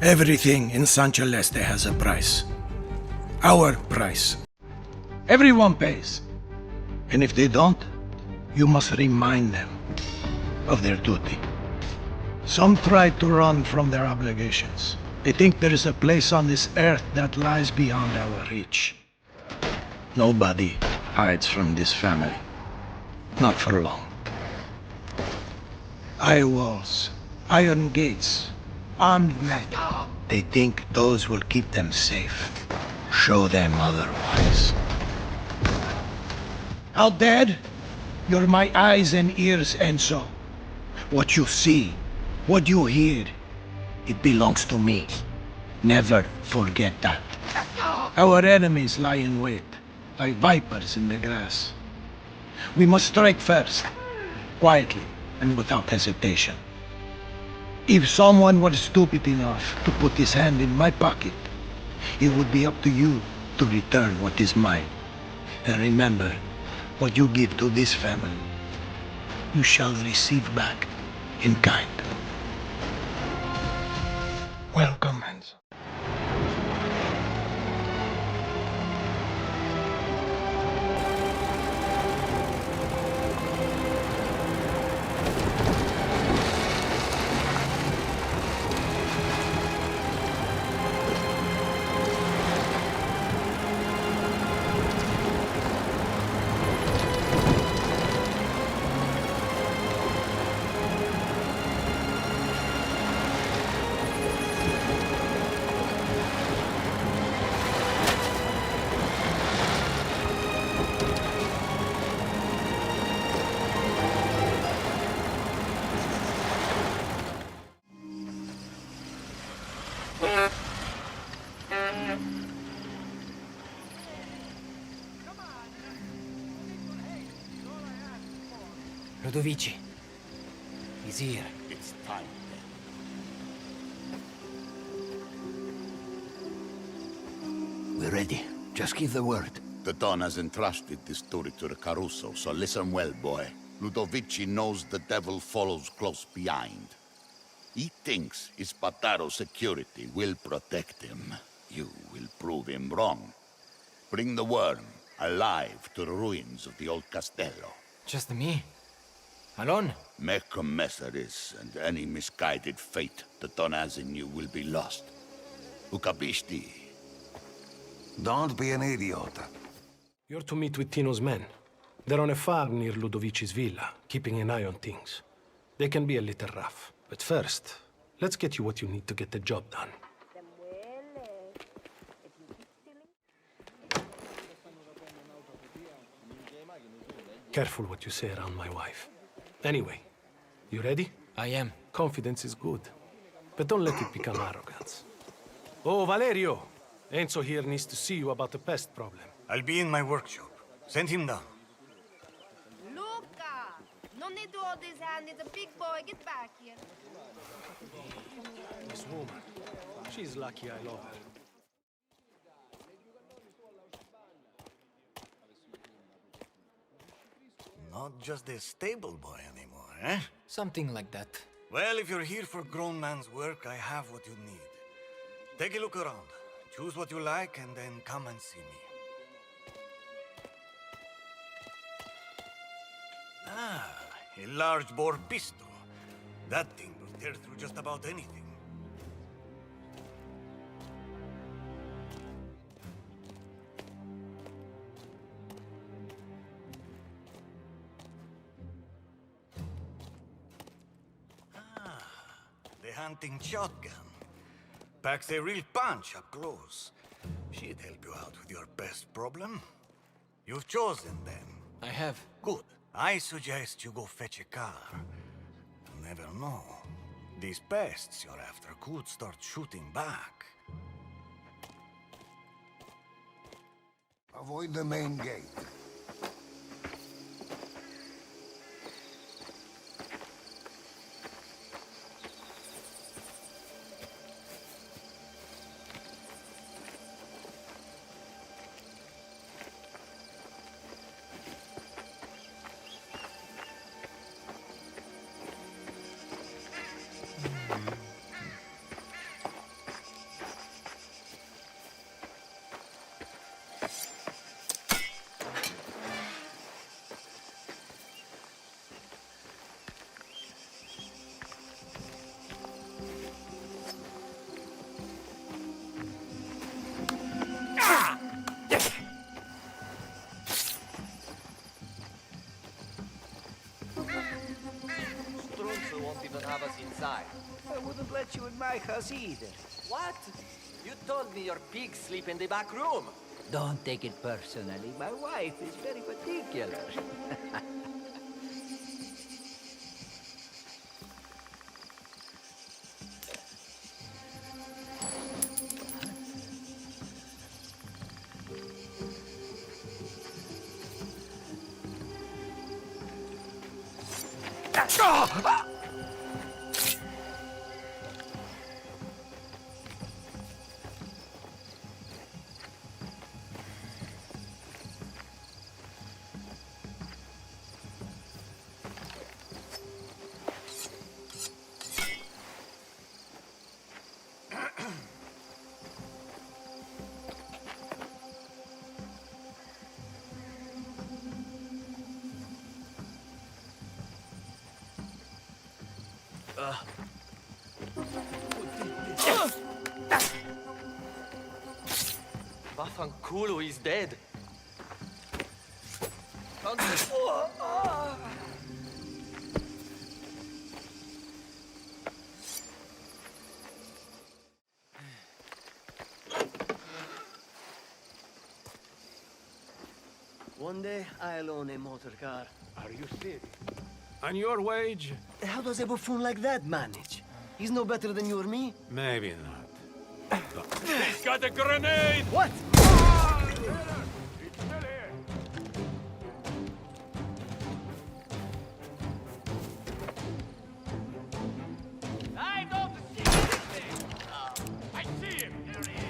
Everything in San Celeste has a price. Our price. Everyone pays. And if they don't, you must remind them of their duty. Some try to run from their obligations. They think there is a place on this earth that lies beyond our reach. Nobody hides from this family. Not for long. High walls, iron gates, armed men. They think those will keep them safe. Show them otherwise. How dead? You're my eyes and ears, Enzo. What you see, what you hear, it belongs to me. Never forget that. Our enemies lie in wait, like vipers in the grass. We must strike first, quietly and without hesitation. If someone were stupid enough to put his hand in my pocket, it would be up to you to return what is mine. And remember, what you give to this family, you shall receive back in kind. Welcome, Enzo. Ludovici. He's here. It's time. We're ready. Just give the word. The Don has entrusted this story to the Caruso, so listen well, boy. Ludovici knows the devil follows close behind. He thinks Spataro's security will protect him. You will prove him wrong. Bring the worm alive to the ruins of the old castello. Just me? Alone? Make a mess of this, and any misguided fate the Don has in you will be lost. Tu capisci? Don't be an idiot. You're to meet with Tino's men. They're on a farm near Ludovici's villa, keeping an eye on things. They can be a little rough. But first, let's get you what you need to get the job done. Careful what you say around my wife. Anyway, you ready? I am. Confidence is good, but don't let it become arrogance. Oh, Valerio! Enzo here needs to see you about the pest problem. I'll be in my workshop. Send him down. Luca! No need to hold his hand. It's a big boy. Get back here. This woman, she's lucky I love her. Not just a stable boy anymore, eh? Something like that. Well, if you're here for grown man's work, I have what you need. Take a look around. Choose what you like, and then come and see me. Ah, a large-bore pistol. That thing will tear through just about anything. The hunting shotgun. Packs a real punch up close. She'd help you out with your pest problem. You've chosen them. I have. Good. I suggest you go fetch a car. You never know. These pests you're after could start shooting back. Avoid the main gate. let you in my house either. What? You told me your pigs sleep in the back room. Don't take it personally. My wife is very particular. Vaffanculo, he's dead. One day, I'll own a motor car. Are you serious? On your wage? How does a buffoon like that manage? He's no better than you or me. Maybe not. Got a grenade! What? I don't see anything! I see him! There he is!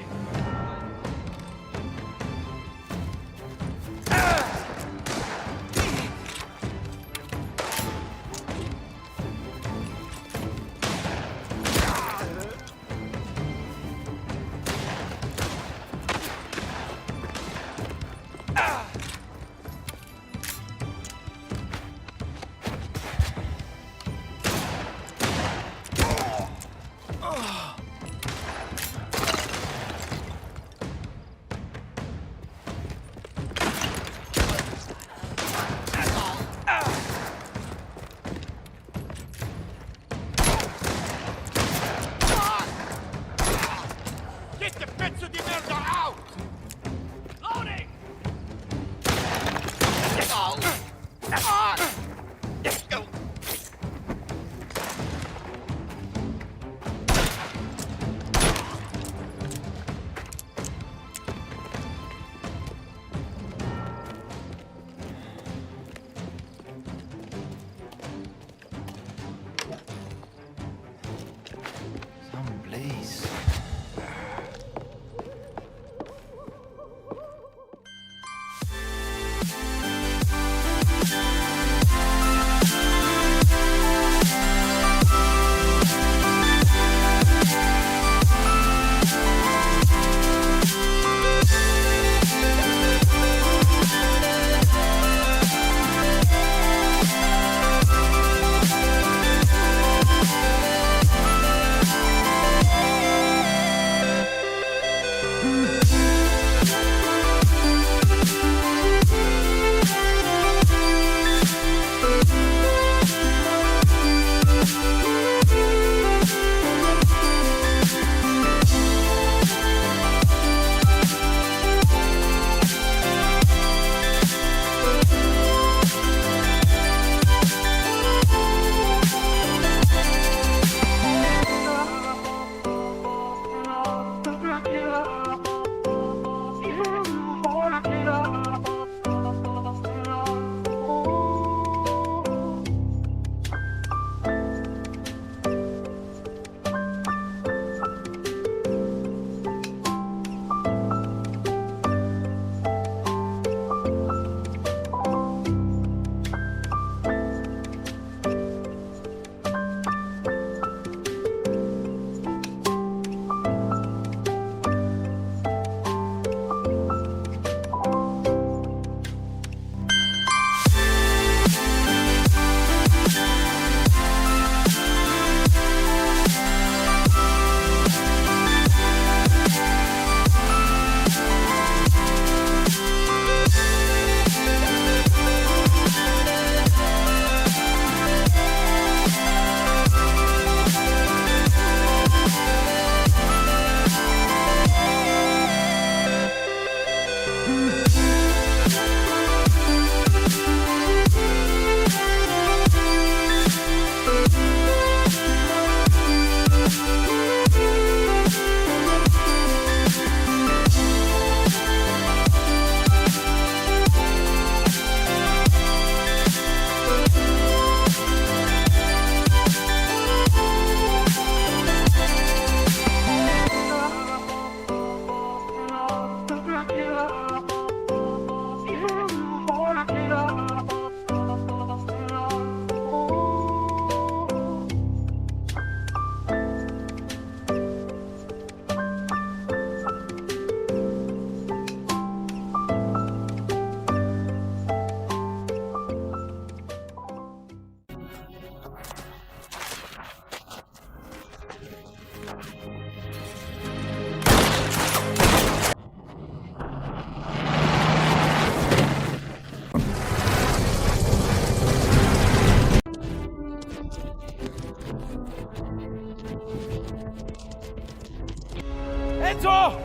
Enzo!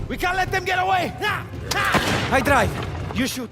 We can't let them get away! I drive. You shoot.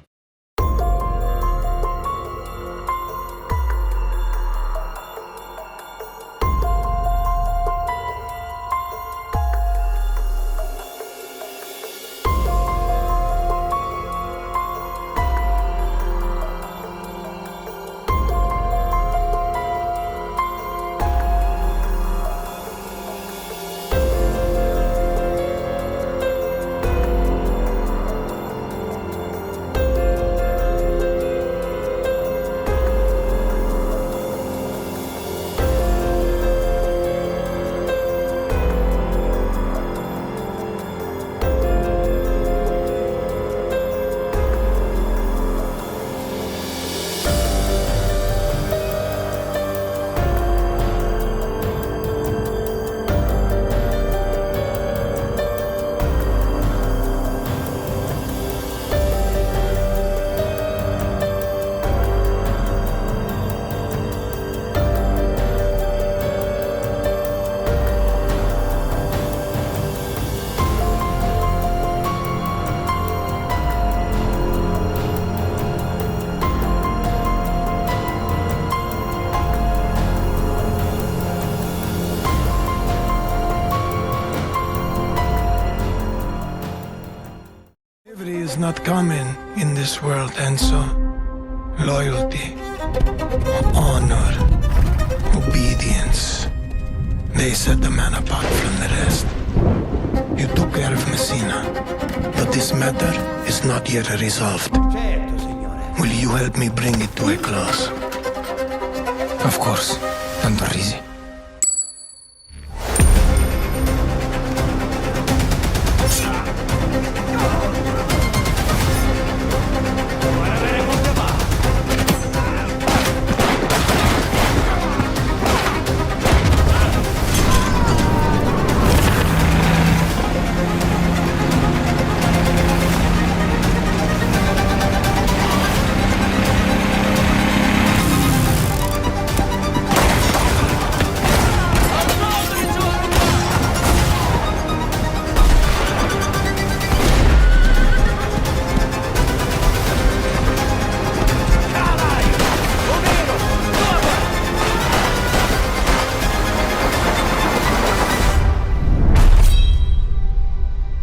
Is not common in this world, Enzo. Loyalty, honor, obedience. They set the man apart from the rest. You took care of Messina, but this matter is not yet resolved. Will you help me bring it to a close? Of course. Tanto easy.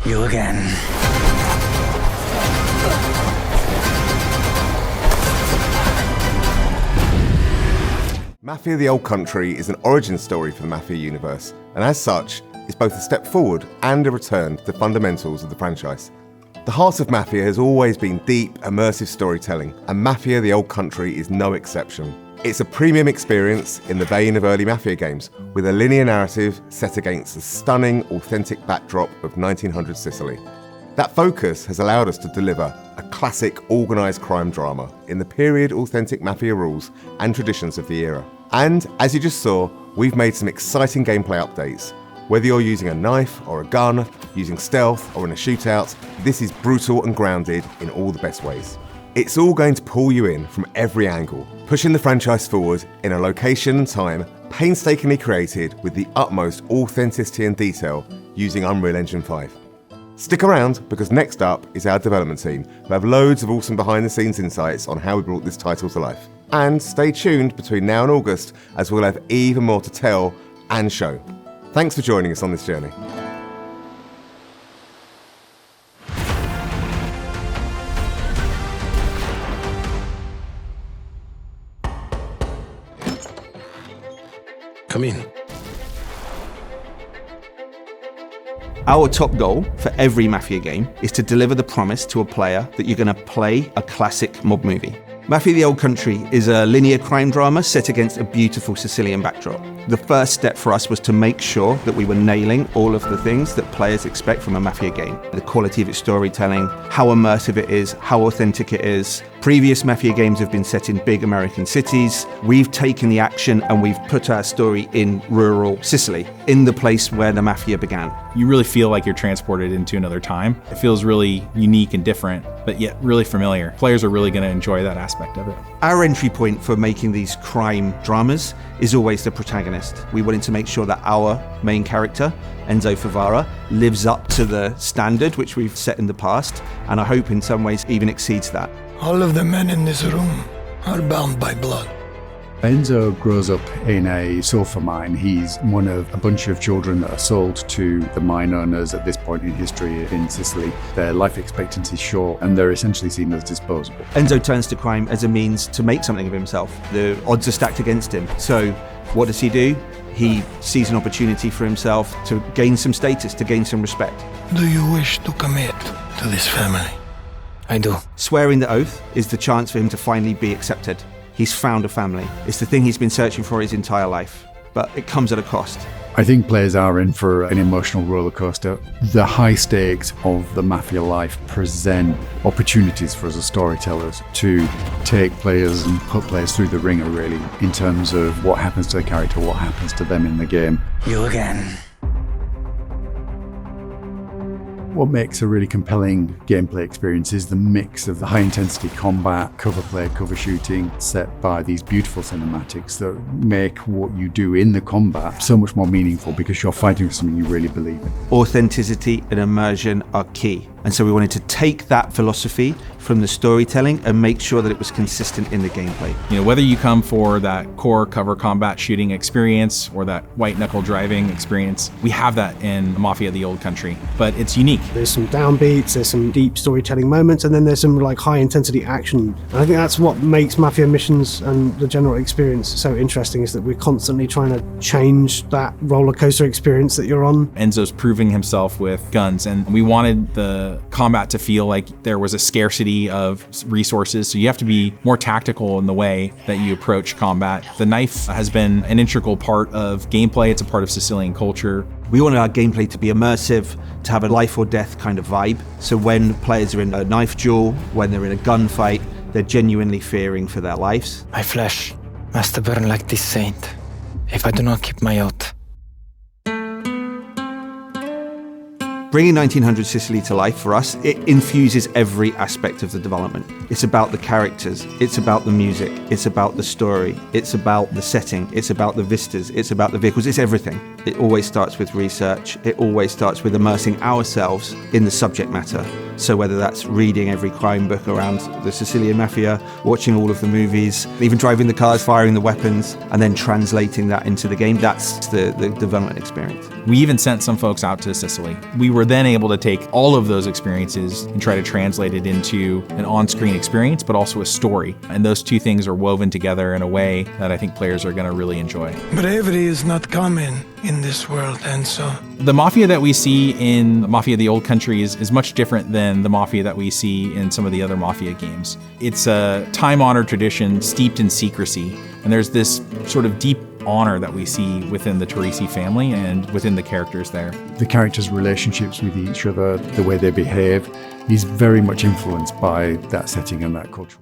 You again. Mafia: The Old Country is an origin story for the Mafia universe, and as such, is both a step forward and a return to the fundamentals of the franchise. The heart of Mafia has always been deep, immersive storytelling, and Mafia: The Old Country is no exception. It's a premium experience in the vein of early Mafia games, with a linear narrative set against the stunning, authentic backdrop of 1900 Sicily. That focus has allowed us to deliver a classic organised crime drama in the period-authentic Mafia rules and traditions of the era. And, as you just saw, we've made some exciting gameplay updates. Whether you're using a knife or a gun, using stealth or in a shootout, this is brutal and grounded in all the best ways. It's all going to pull you in from every angle, pushing the franchise forward in a location and time painstakingly created with the utmost authenticity and detail using Unreal Engine 5. Stick around, because next up is our development team, who have loads of awesome behind-the-scenes insights on how we brought this title to life. And stay tuned between now and August, as we'll have even more to tell and show. Thanks for joining us on this journey. Come in. Our top goal for every Mafia game is to deliver the promise to a player that you're going to play a classic mob movie. Mafia: The Old Country is a linear crime drama set against a beautiful Sicilian backdrop. The first step for us was to make sure that we were nailing all of the things that players expect from a Mafia game. The quality of its storytelling, how immersive it is, how authentic it is. Previous Mafia games have been set in big American cities. We've taken the action and we've put our story in rural Sicily, in the place where the Mafia began. You really feel like you're transported into another time. It feels really unique and different, but yet really familiar. Players are really going to enjoy that aspect of it. Our entry point for making these crime dramas is always the protagonist. We wanted to make sure that our main character, Enzo Favara, lives up to the standard which we've set in the past, and I hope in some ways even exceeds that. All of the men in this room are bound by blood. Enzo grows up in a sulfur mine. He's one of a bunch of children that are sold to the mine owners at this point in history in Sicily. Their life expectancy is short and they're essentially seen as disposable. Enzo turns to crime as a means to make something of himself. The odds are stacked against him. So what does he do? He sees an opportunity for himself to gain some status, to gain some respect. Do you wish to commit to this family? I do. Swearing the oath is the chance for him to finally be accepted. He's found a family. It's the thing he's been searching for his entire life, but it comes at a cost. I think players are in for an emotional roller coaster. The high stakes of the Mafia life present opportunities for us as storytellers to take players and put players through the ringer, really, in terms of what happens to the character, what happens to them in the game. You again. What makes a really compelling gameplay experience is the mix of the high-intensity combat, cover play, cover shooting, set by these beautiful cinematics that make what you do in the combat so much more meaningful because you're fighting for something you really believe in. Authenticity and immersion are key. And so we wanted to take that philosophy from the storytelling and make sure that it was consistent in the gameplay. You know, whether you come for that core cover combat shooting experience or that white knuckle driving experience, we have that in Mafia: The Old Country, but it's unique. There's some downbeats, there's some deep storytelling moments, and then there's some like high intensity action. And I think that's what makes Mafia missions and the general experience so interesting, is that we're constantly trying to change that roller coaster experience that you're on. Enzo's proving himself with guns, and we wanted the combat to feel like there was a scarcity of resources, so you have to be more tactical in the way that you approach combat. The knife has been an integral part of gameplay. It's a part of Sicilian culture. We wanted our gameplay to be immersive, to have a life or death kind of vibe. So when players are in a knife duel, when they're in a gunfight, they're genuinely fearing for their lives. My flesh must burn like this saint if I do not keep my oath. Bringing 1900 Sicily to life for us, it infuses every aspect of the development. It's about the characters, it's about the music, it's about the story, it's about the setting, it's about the vistas, it's about the vehicles, it's everything. It always starts with research, it always starts with immersing ourselves in the subject matter. So whether that's reading every crime book around the Sicilian Mafia, watching all of the movies, even driving the cars, firing the weapons, and then translating that into the game, that's the development experience. We even sent some folks out to Sicily. We were then able to take all of those experiences and try to translate it into an on-screen experience, but also a story. And those two things are woven together in a way that I think players are going to really enjoy. Bravery is not common in this world, Enzo. The Mafia that we see in Mafia: The Old Country is much different than the Mafia that we see in some of the other Mafia games. It's a time-honored tradition steeped in secrecy, and there's this sort of deep honor that we see within the Teresi family and within the characters there. The characters' relationships with each other, the way they behave, is very much influenced by that setting and that culture.